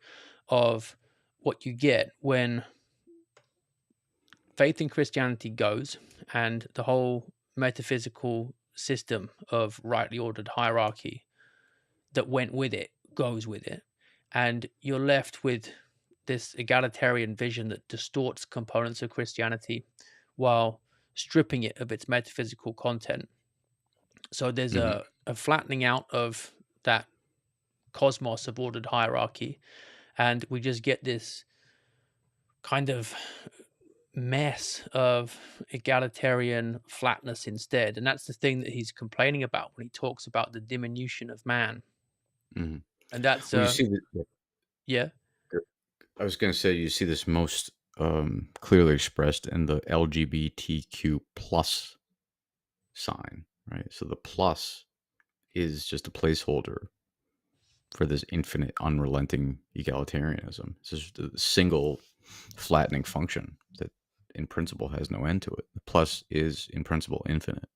of what you get when faith in Christianity goes and the whole metaphysical system of rightly ordered hierarchy that went with it goes with it. And you're left with this egalitarian vision that distorts components of Christianity while stripping it of its metaphysical content. So there's Hmm. a flattening out of that cosmos of ordered hierarchy. And we just get this kind of mess of egalitarian flatness instead. And that's the thing that he's complaining about when he talks about the diminution of man. Hmm. And that's, Well, you see that. yeah, I was going to say you see this most clearly expressed in the LGBTQ plus sign, right? So the plus is just a placeholder for this infinite, unrelenting egalitarianism. It's just a single flattening function that, in principle, has no end to it. The plus is, in principle, infinite.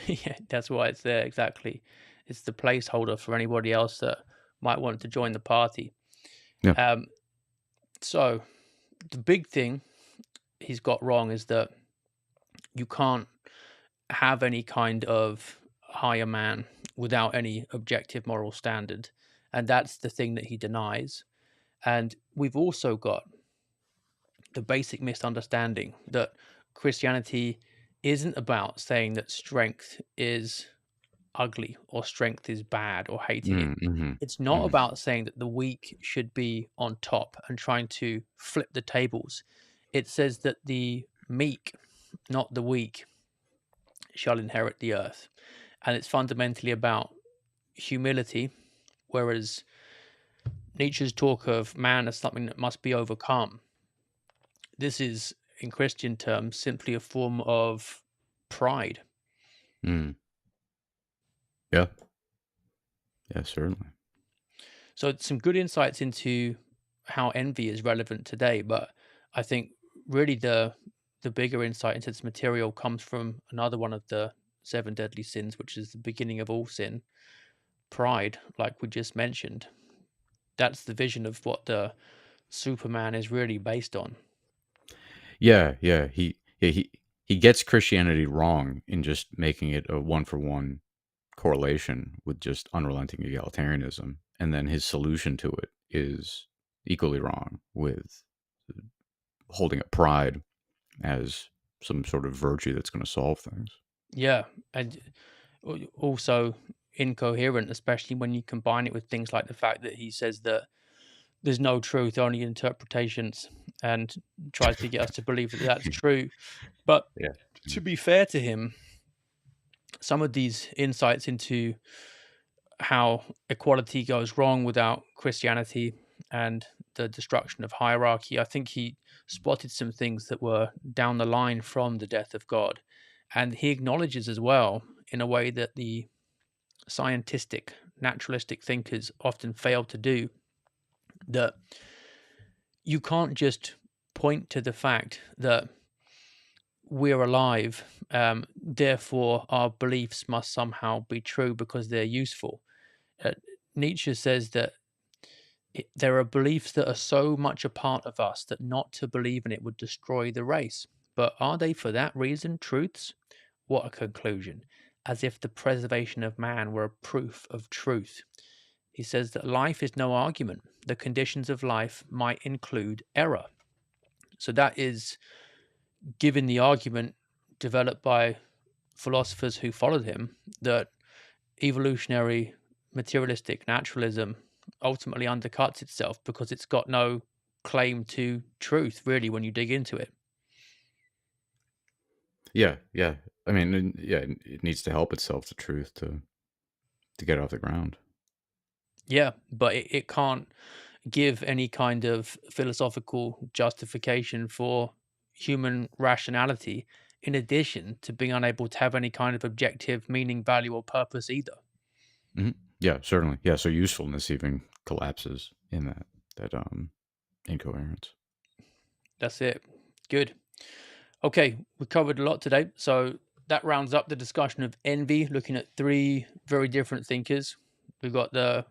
yeah, that's why it's there. Exactly. It's the placeholder for anybody else that might want to join the party. Yeah. Um, so the big thing he's got wrong is that you can't have any kind of higher man without any objective moral standard. And that's the thing that he denies. And we've also got the basic misunderstanding that Christianity isn't about saying that strength is ugly or strength is bad or hating it. Mm-hmm. It's not Hmm. about saying that the weak should be on top and trying to flip the tables. It says that the meek, not the weak, shall inherit the earth. And it's fundamentally about humility, whereas Nietzsche's talk of man as something that must be overcome. This is, in Christian terms, simply a form of pride. Mm. Yeah. Yeah. Certainly. So, it's some good insights into how envy is relevant today. But I think really the bigger insight into this material comes from another one of the seven deadly sins, which is the beginning of all sin, pride, like we just mentioned. That's the vision of what the Superman is really based on. Yeah. Yeah. He gets Christianity wrong in just making it a one for one correlation with just unrelenting egalitarianism, and then his solution to it is equally wrong with holding up pride as some sort of virtue that's going to solve things. Yeah, and also incoherent, especially when you combine it with things like the fact that he says that there's no truth, only interpretations, and tries to get us to believe that that's true. But Yeah. to be fair to him, some of these insights into how equality goes wrong without Christianity and the destruction of hierarchy, I think he spotted some things that were down the line from the death of God. And he acknowledges as well, in a way that the scientific, naturalistic thinkers often fail to do, that you can't just point to the fact that we're alive, therefore our beliefs must somehow be true because they're useful. Uh, Nietzsche says that there are beliefs that are so much a part of us that not to believe in it would destroy the race. But are they for that reason truths? What a conclusion. As if the preservation of man were a proof of truth. He says that life is no argument. The conditions of life might include error. So that is given the argument developed by philosophers who followed him that evolutionary materialistic naturalism ultimately undercuts itself because it's got no claim to truth, really, when you dig into it. Yeah, yeah. I mean, yeah, it needs to help itself the truth to get off the ground. Yeah, but it can't give any kind of philosophical justification for human rationality, in addition to being unable to have any kind of objective meaning, value, or purpose either. Mhm. Yeah, certainly. Yeah, so usefulness even collapses in that incoherence. That's it. Good. Okay, we covered a lot today. So that rounds up the discussion of envy, looking at three very different thinkers. We've got the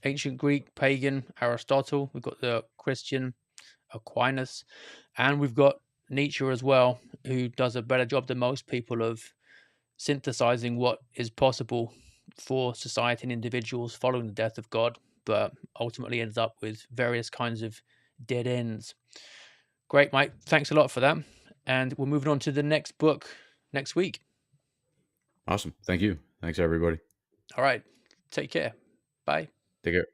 ancient Greek pagan Aristotle, we've got the Christian Aquinas, and we've got Nietzsche as well, who does a better job than most people of synthesizing what is possible for society and individuals following the death of God, but ultimately ends up with various kinds of dead ends. Great, Mike. Thanks a lot for that. And we're moving on to the next book next week. Awesome. Thank you. Thanks, everybody. All right. Take care. Bye. Take care.